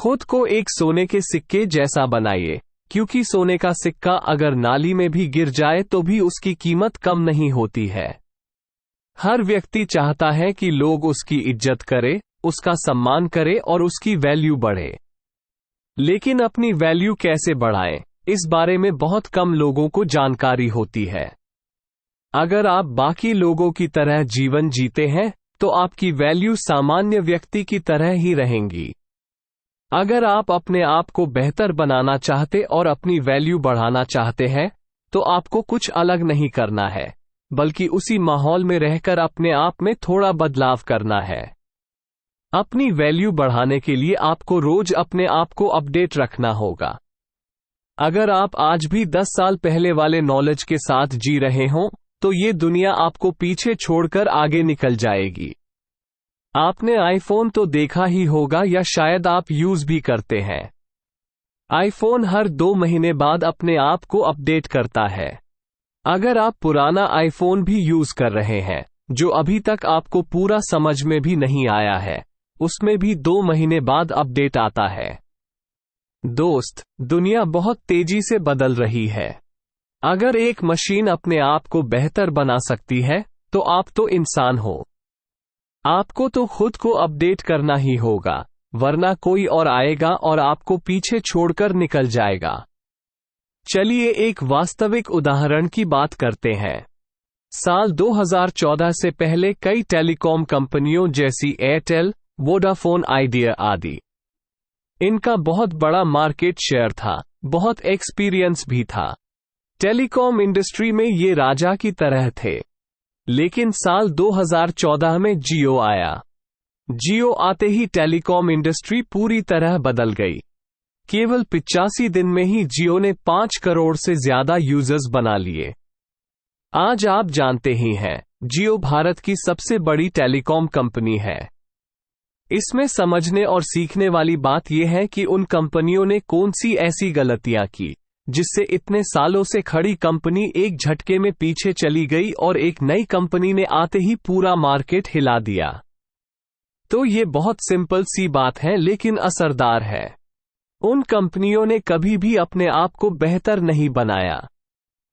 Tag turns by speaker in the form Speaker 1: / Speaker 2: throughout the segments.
Speaker 1: खुद को एक सोने के सिक्के जैसा बनाइए, क्योंकि सोने का सिक्का अगर नाली में भी गिर जाए तो भी उसकी कीमत कम नहीं होती है। हर व्यक्ति चाहता है कि लोग उसकी इज्जत करें, उसका सम्मान करें और उसकी वैल्यू बढ़े। लेकिन अपनी वैल्यू कैसे बढ़ाएं, इस बारे में बहुत कम लोगों को जानकारी होती है। अगर आप बाकी लोगों की तरह जीवन जीते हैं तो आपकी वैल्यू सामान्य व्यक्ति की तरह ही रहेंगी। अगर आप अपने आप को बेहतर बनाना चाहते और अपनी वैल्यू बढ़ाना चाहते हैं तो आपको कुछ अलग नहीं करना है, बल्कि उसी माहौल में रहकर अपने आप में थोड़ा बदलाव करना है। अपनी वैल्यू बढ़ाने के लिए आपको रोज अपने आप को अपडेट रखना होगा। अगर आप आज भी 10 साल पहले वाले नॉलेज के साथ जी रहे हों तो ये दुनिया आपको पीछे छोड़कर आगे निकल जाएगी। आपने आईफोन तो देखा ही होगा या शायद आप यूज भी करते हैं। आईफोन हर 2 महीने बाद अपने आप को अपडेट करता है। अगर आप पुराना आईफोन भी यूज कर रहे हैं जो अभी तक आपको पूरा समझ में भी नहीं आया है, उसमें भी 2 महीने बाद अपडेट आता है। दोस्त, दुनिया बहुत तेजी से बदल रही है। अगर एक मशीन अपने आप को बेहतर बना सकती है तो आप तो इंसान हो। आपको तो खुद को अपडेट करना ही होगा, वरना कोई और आएगा और आपको पीछे छोड़कर निकल जाएगा। चलिए एक वास्तविक उदाहरण की बात करते हैं। साल 2014 से पहले कई टेलीकॉम कंपनियों जैसी एयरटेल, वोडाफोन आइडिया आदि, इनका बहुत बड़ा मार्केट शेयर था, बहुत एक्सपीरियंस भी था। टेलीकॉम इंडस्ट्री में ये राजा की तरह थे। लेकिन साल 2014 में जियो आया। जियो आते ही टेलीकॉम इंडस्ट्री पूरी तरह बदल गई। केवल 85 दिन में ही जियो ने 5 करोड़ से ज्यादा यूजर्स बना लिए। आज आप जानते ही हैं, जियो भारत की सबसे बड़ी टेलीकॉम कंपनी है। इसमें समझने और सीखने वाली बात यह है कि उन कंपनियों ने कौन सी ऐसी गलतियां की जिससे इतने सालों से खड़ी कंपनी एक झटके में पीछे चली गई और एक नई कंपनी ने आते ही पूरा मार्केट हिला दिया। तो ये बहुत सिंपल सी बात है लेकिन असरदार है। उन कंपनियों ने कभी भी अपने आप को बेहतर नहीं बनाया।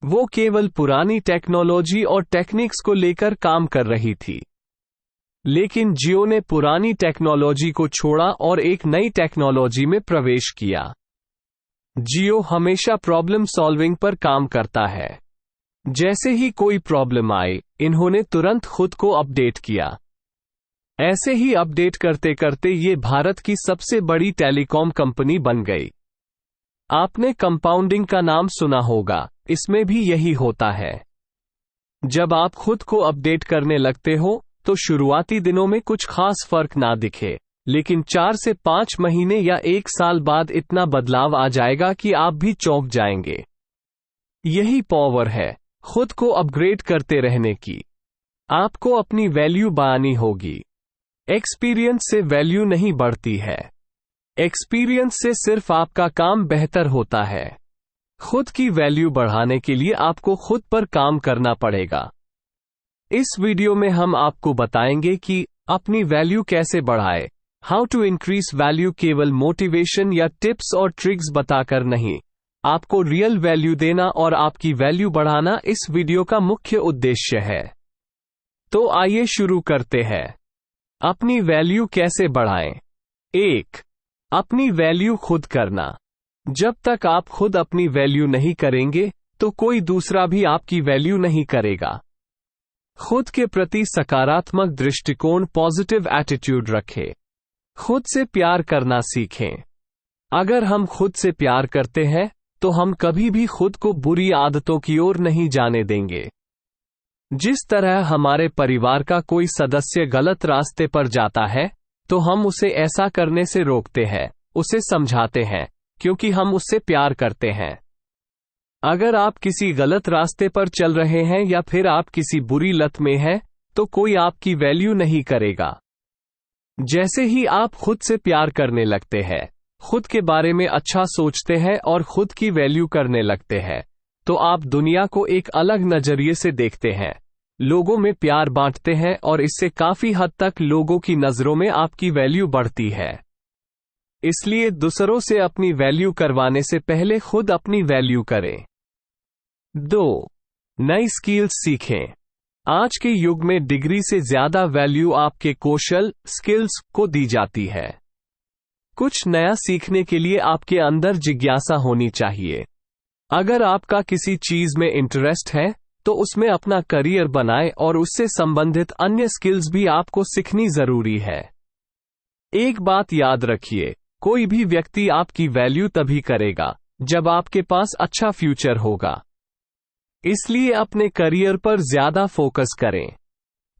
Speaker 1: वो केवल पुरानी टेक्नोलॉजी और टेक्निक्स को लेकर काम कर रही थी। लेकिन जियो ने पुरानी टेक्नोलॉजी को छोड़ा और एक नई टेक्नोलॉजी में प्रवेश किया। जियो हमेशा प्रॉब्लम सॉल्विंग पर काम करता है। जैसे ही कोई प्रॉब्लम आई, इन्होंने तुरंत खुद को अपडेट किया। ऐसे ही अपडेट करते करते ये भारत की सबसे बड़ी टेलीकॉम कंपनी बन गई। आपने कंपाउंडिंग का नाम सुना होगा, इसमें भी यही होता है। जब आप खुद को अपडेट करने लगते हो तो शुरुआती दिनों में कुछ खास फर्क ना दिखे, लेकिन 4 से 5 महीने या 1 साल बाद इतना बदलाव आ जाएगा कि आप भी चौंक जाएंगे। यही पावर है खुद को अपग्रेड करते रहने की। आपको अपनी वैल्यू बढ़ानी होगी। एक्सपीरियंस से वैल्यू नहीं बढ़ती है। एक्सपीरियंस से सिर्फ आपका काम बेहतर होता है। खुद की वैल्यू बढ़ाने के लिए आपको खुद पर काम करना पड़ेगा। इस वीडियो में हम आपको बताएंगे कि अपनी वैल्यू कैसे बढ़ाएं। हाउ टू इंक्रीज वैल्यू केवल मोटिवेशन या टिप्स और ट्रिक्स बताकर नहीं, आपको रियल वैल्यू देना और आपकी वैल्यू बढ़ाना इस वीडियो का मुख्य उद्देश्य है। तो आइए शुरू करते हैं। अपनी वैल्यू कैसे बढ़ाएं? 1. अपनी वैल्यू खुद करना। जब तक आप खुद अपनी वैल्यू नहीं करेंगे तो कोई दूसरा भी आपकी वैल्यू नहीं करेगा। खुद के प्रति सकारात्मक दृष्टिकोण, पॉजिटिव एटीट्यूड रखें। खुद से प्यार करना सीखें। अगर हम खुद से प्यार करते हैं तो हम कभी भी खुद को बुरी आदतों की ओर नहीं जाने देंगे। जिस तरह हमारे परिवार का कोई सदस्य गलत रास्ते पर जाता है तो हम उसे ऐसा करने से रोकते हैं, उसे समझाते हैं, क्योंकि हम उससे प्यार करते हैं। अगर आप किसी गलत रास्ते पर चल रहे हैं या फिर आप किसी बुरी लत में हैं तो कोई आपकी वैल्यू नहीं करेगा। जैसे ही आप खुद से प्यार करने लगते हैं, खुद के बारे में अच्छा सोचते हैं और खुद की वैल्यू करने लगते हैं, तो आप दुनिया को एक अलग नजरिए से देखते हैं, लोगों में प्यार बांटते हैं और इससे काफी हद तक लोगों की नजरों में आपकी वैल्यू बढ़ती है। इसलिए दूसरों से अपनी वैल्यू करवाने से पहले खुद अपनी वैल्यू करें। 2. नई स्किल्स सीखें। आज के युग में डिग्री से ज्यादा वैल्यू आपके कौशल स्किल्स को दी जाती है। कुछ नया सीखने के लिए आपके अंदर जिज्ञासा होनी चाहिए। अगर आपका किसी चीज में इंटरेस्ट है तो उसमें अपना करियर बनाएं और उससे संबंधित अन्य स्किल्स भी आपको सीखनी जरूरी है। एक बात याद रखिए, कोई भी व्यक्ति आपकी वैल्यू तभी करेगा जब आपके पास अच्छा फ्यूचर होगा। इसलिए अपने करियर पर ज्यादा फोकस करें।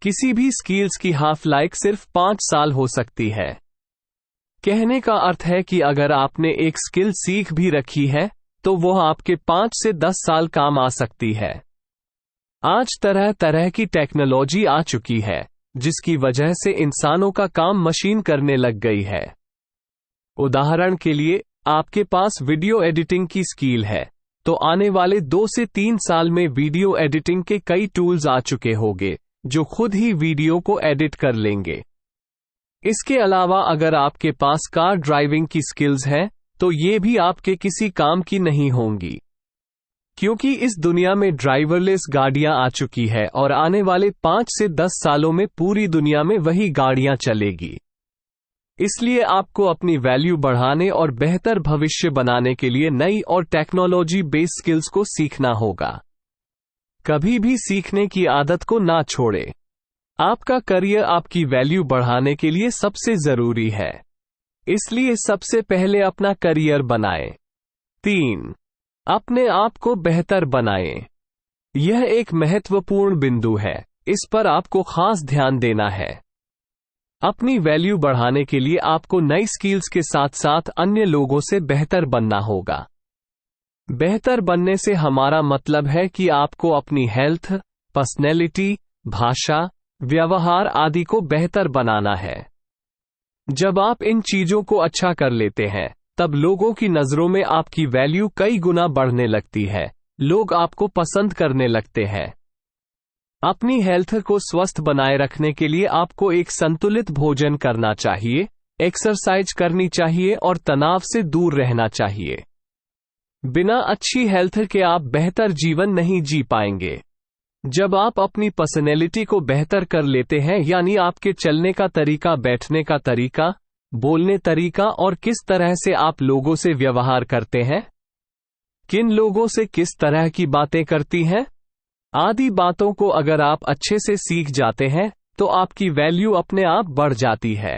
Speaker 1: किसी भी स्किल्स की हाफ लाइफ सिर्फ 5 साल हो सकती है। कहने का अर्थ है कि अगर आपने एक स्किल सीख भी रखी है तो वह आपके 5 से 10 साल काम आ सकती है। आज तरह तरह की टेक्नोलॉजी आ चुकी है जिसकी वजह से इंसानों का काम मशीन करने लग गई है। उदाहरण के लिए, आपके पास वीडियो एडिटिंग की स्किल है तो आने वाले 2 से 3 साल में वीडियो एडिटिंग के कई टूल्स आ चुके होंगे जो खुद ही वीडियो को एडिट कर लेंगे। इसके अलावा अगर आपके पास कार ड्राइविंग की स्किल्स हैं तो ये भी आपके किसी काम की नहीं होंगी, क्योंकि इस दुनिया में ड्राइवरलेस गाड़ियां आ चुकी है और आने वाले 5 से 10 सालों में पूरी दुनिया में वही गाड़ियां चलेगी। इसलिए आपको अपनी वैल्यू बढ़ाने और बेहतर भविष्य बनाने के लिए नई और टेक्नोलॉजी बेस्ड स्किल्स को सीखना होगा। कभी भी सीखने की आदत को ना छोड़ें। आपका करियर आपकी वैल्यू बढ़ाने के लिए सबसे जरूरी है, इसलिए सबसे पहले अपना करियर बनाएं। 3. अपने आप को बेहतर बनाएं। यह एक महत्वपूर्ण बिंदु है, इस पर आपको खास ध्यान देना है। अपनी वैल्यू बढ़ाने के लिए आपको नई स्किल्स के साथ साथ अन्य लोगों से बेहतर बनना होगा। बेहतर बनने से हमारा मतलब है कि आपको अपनी हेल्थ, पर्सनैलिटी, भाषा, व्यवहार आदि को बेहतर बनाना है। जब आप इन चीजों को अच्छा कर लेते हैं तब लोगों की नजरों में आपकी वैल्यू कई गुना बढ़ने लगती है। लोग आपको पसंद करने लगते हैं। अपनी हेल्थ को स्वस्थ बनाए रखने के लिए आपको एक संतुलित भोजन करना चाहिए, एक्सरसाइज करनी चाहिए और तनाव से दूर रहना चाहिए। बिना अच्छी हेल्थ के आप बेहतर जीवन नहीं जी पाएंगे। जब आप अपनी पर्सनैलिटी को बेहतर कर लेते हैं, यानी आपके चलने का तरीका, बैठने का तरीका, बोलने तरीका और किस तरह से आप लोगों से व्यवहार करते हैं, किन लोगों से किस तरह की बातें करती हैं, आदि बातों को अगर आप अच्छे से सीख जाते हैं तो आपकी वैल्यू अपने आप बढ़ जाती है।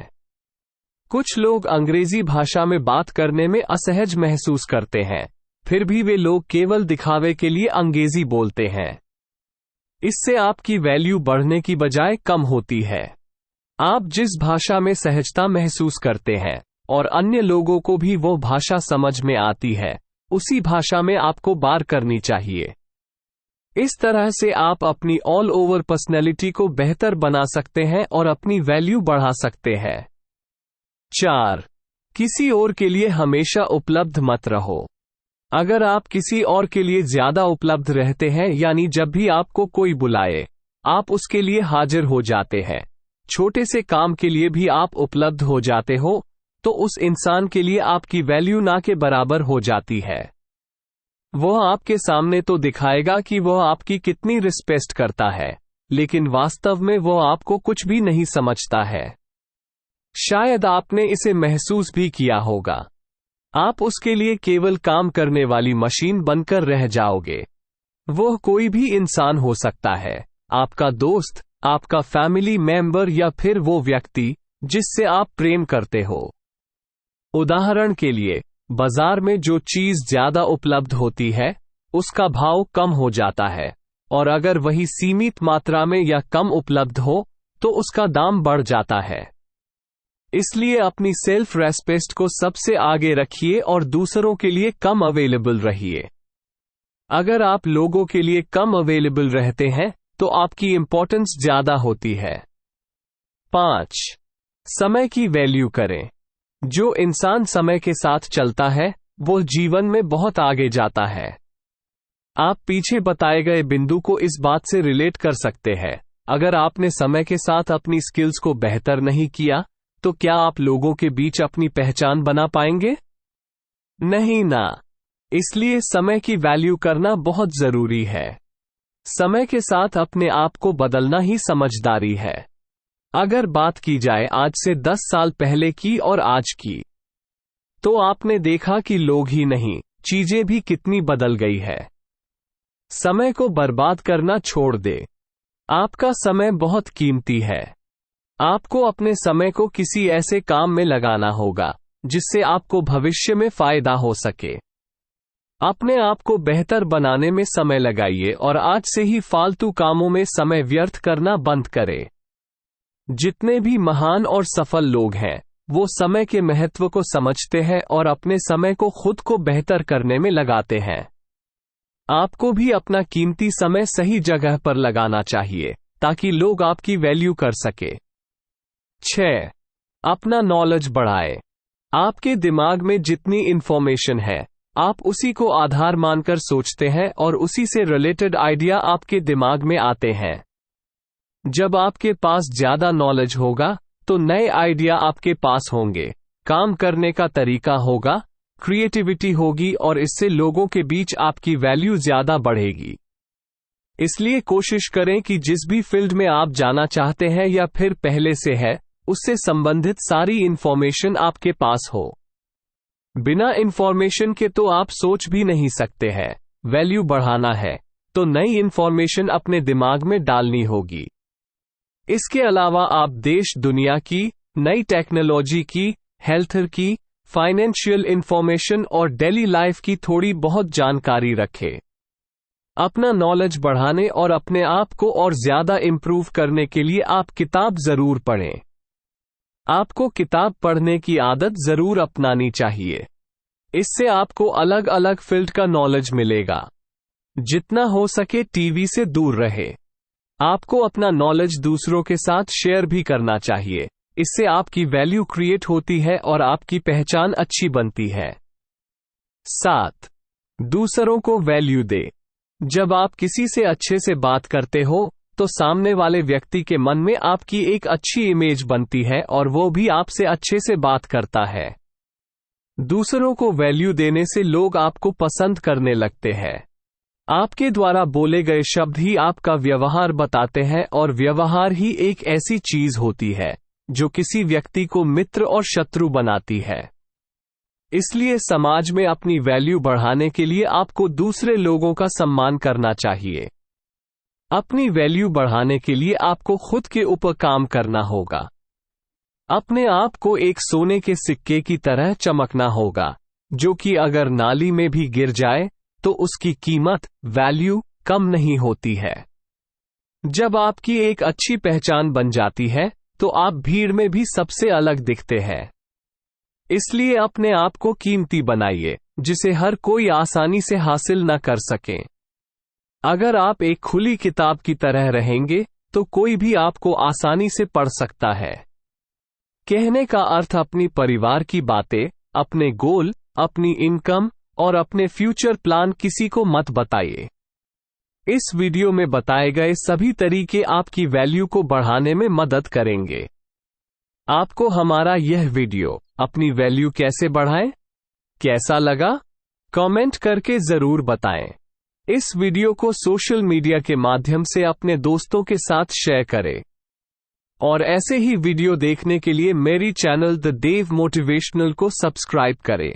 Speaker 1: कुछ लोग अंग्रेजी भाषा में बात करने में असहज महसूस करते हैं, फिर भी वे लोग केवल दिखावे के लिए अंग्रेजी बोलते हैं। इससे आपकी वैल्यू बढ़ने की बजाय कम होती है। आप जिस भाषा में सहजता महसूस करते हैं और अन्य लोगों को भी वो भाषा समझ में आती है, उसी भाषा में आपको बात करनी चाहिए। इस तरह से आप अपनी ऑल ओवर पर्सनैलिटी को बेहतर बना सकते हैं और अपनी वैल्यू बढ़ा सकते हैं। 4. किसी और के लिए हमेशा उपलब्ध मत रहो। अगर आप किसी और के लिए ज्यादा उपलब्ध रहते हैं, यानी जब भी आपको कोई बुलाए आप उसके लिए हाजिर हो जाते हैं, छोटे से काम के लिए भी आप उपलब्ध हो जाते हो, तो उस इंसान के लिए आपकी वैल्यू ना के बराबर हो जाती है। वह आपके सामने तो दिखाएगा कि वह आपकी कितनी रिस्पेक्ट करता है, लेकिन वास्तव में वह आपको कुछ भी नहीं समझता है। शायद आपने इसे महसूस भी किया होगा। आप उसके लिए केवल काम करने वाली मशीन बनकर रह जाओगे। वह कोई भी इंसान हो सकता है, आपका दोस्त, आपका फैमिली मेंबर या फिर वो व्यक्ति जिससे आप प्रेम करते हो। उदाहरण के लिए, बाजार में जो चीज ज्यादा उपलब्ध होती है उसका भाव कम हो जाता है, और अगर वही सीमित मात्रा में या कम उपलब्ध हो तो उसका दाम बढ़ जाता है। इसलिए अपनी सेल्फ रेस्पेक्ट को सबसे आगे रखिए और दूसरों के लिए कम अवेलेबल रहिए। अगर आप लोगों के लिए कम अवेलेबल रहते हैं तो आपकी इंपॉर्टेंस ज्यादा होती है। 5. समय की वैल्यू करें। जो इंसान समय के साथ चलता है वो जीवन में बहुत आगे जाता है। आप पीछे बताए गए बिंदु को इस बात से रिलेट कर सकते हैं। अगर आपने समय के साथ अपनी स्किल्स को बेहतर नहीं किया तो क्या आप लोगों के बीच अपनी पहचान बना पाएंगे? नहीं ना। इसलिए समय की वैल्यू करना बहुत जरूरी है। समय के साथ अपने आप को बदलना ही समझदारी है। अगर बात की जाए आज से 10 साल पहले की और आज की, तो आपने देखा कि लोग ही नहीं, चीजें भी कितनी बदल गई है। समय को बर्बाद करना छोड़ दे। आपका समय बहुत कीमती है। आपको अपने समय को किसी ऐसे काम में लगाना होगा जिससे आपको भविष्य में फायदा हो सके। अपने आप को बेहतर बनाने में समय लगाइए और आज से ही फालतू कामों में समय व्यर्थ करना बंद करें। जितने भी महान और सफल लोग हैं, वो समय के महत्व को समझते हैं और अपने समय को खुद को बेहतर करने में लगाते हैं। आपको भी अपना कीमती समय सही जगह पर लगाना चाहिए ताकि लोग आपकी वैल्यू कर सके। 6. अपना नॉलेज बढ़ाए। आपके दिमाग में जितनी इंफॉर्मेशन है, आप उसी को आधार मानकर सोचते हैं और उसी से रिलेटेड आइडिया आपके दिमाग में आते हैं। जब आपके पास ज्यादा नॉलेज होगा तो नए आइडिया आपके पास होंगे, काम करने का तरीका होगा, क्रिएटिविटी होगी और इससे लोगों के बीच आपकी वैल्यू ज्यादा बढ़ेगी। इसलिए कोशिश करें कि जिस भी फील्ड में आप जाना चाहते हैं या फिर पहले से है, उससे संबंधित सारी इंफॉर्मेशन आपके पास हो। बिना इंफॉर्मेशन के तो आप सोच भी नहीं सकते हैं। वैल्यू बढ़ाना है तो नई इंफॉर्मेशन अपने दिमाग में डालनी होगी। इसके अलावा आप देश दुनिया की, नई टेक्नोलॉजी की, हेल्थ की, फाइनेंशियल इंफॉर्मेशन और डेली लाइफ की थोड़ी बहुत जानकारी रखें। अपना नॉलेज बढ़ाने और अपने आप को और ज्यादा इंप्रूव करने के लिए आप किताब जरूर पढ़ें। आपको किताब पढ़ने की आदत जरूर अपनानी चाहिए। इससे आपको अलग अलग फील्ड का नॉलेज मिलेगा। जितना हो सके टीवी से दूर रहे। आपको अपना नॉलेज दूसरों के साथ शेयर भी करना चाहिए। इससे आपकी वैल्यू क्रिएट होती है और आपकी पहचान अच्छी बनती है। 7. दूसरों को वैल्यू दे। जब आप किसी से अच्छे से बात करते हो तो सामने वाले व्यक्ति के मन में आपकी एक अच्छी इमेज बनती है और वो भी आपसे अच्छे से बात करता है। दूसरों को वैल्यू देने से लोग आपको पसंद करने लगते हैं। आपके द्वारा बोले गए शब्द ही आपका व्यवहार बताते हैं और व्यवहार ही एक ऐसी चीज होती है जो किसी व्यक्ति को मित्र और शत्रु बनाती है। इसलिए समाज में अपनी वैल्यू बढ़ाने के लिए आपको दूसरे लोगों का सम्मान करना चाहिए। अपनी वैल्यू बढ़ाने के लिए आपको खुद के ऊपर काम करना होगा। अपने आप को एक सोने के सिक्के की तरह चमकना होगा, जो कि अगर नाली में भी गिर जाए तो उसकी कीमत, वैल्यू कम नहीं होती है। जब आपकी एक अच्छी पहचान बन जाती है तो आप भीड़ में भी सबसे अलग दिखते हैं। इसलिए अपने आप को कीमती बनाइए, जिसे हर कोई आसानी से हासिल न कर सके। अगर आप एक खुली किताब की तरह रहेंगे तो कोई भी आपको आसानी से पढ़ सकता है। कहने का अर्थ अपनी परिवार की बातें, अपने गोल, अपनी इनकम और अपने फ्यूचर प्लान किसी को मत बताइए। इस वीडियो में बताए गए सभी तरीके आपकी वैल्यू को बढ़ाने में मदद करेंगे। आपको हमारा यह वीडियो अपनी वैल्यू कैसे बढ़ाएं कैसा लगा? कमेंट करके जरूर बताएं। इस वीडियो को सोशल मीडिया के माध्यम से अपने दोस्तों के साथ शेयर करें। और ऐसे ही वीडियो देखने के लिए मेरी चैनल द देव मोटिवेशनल को सब्सक्राइब करें।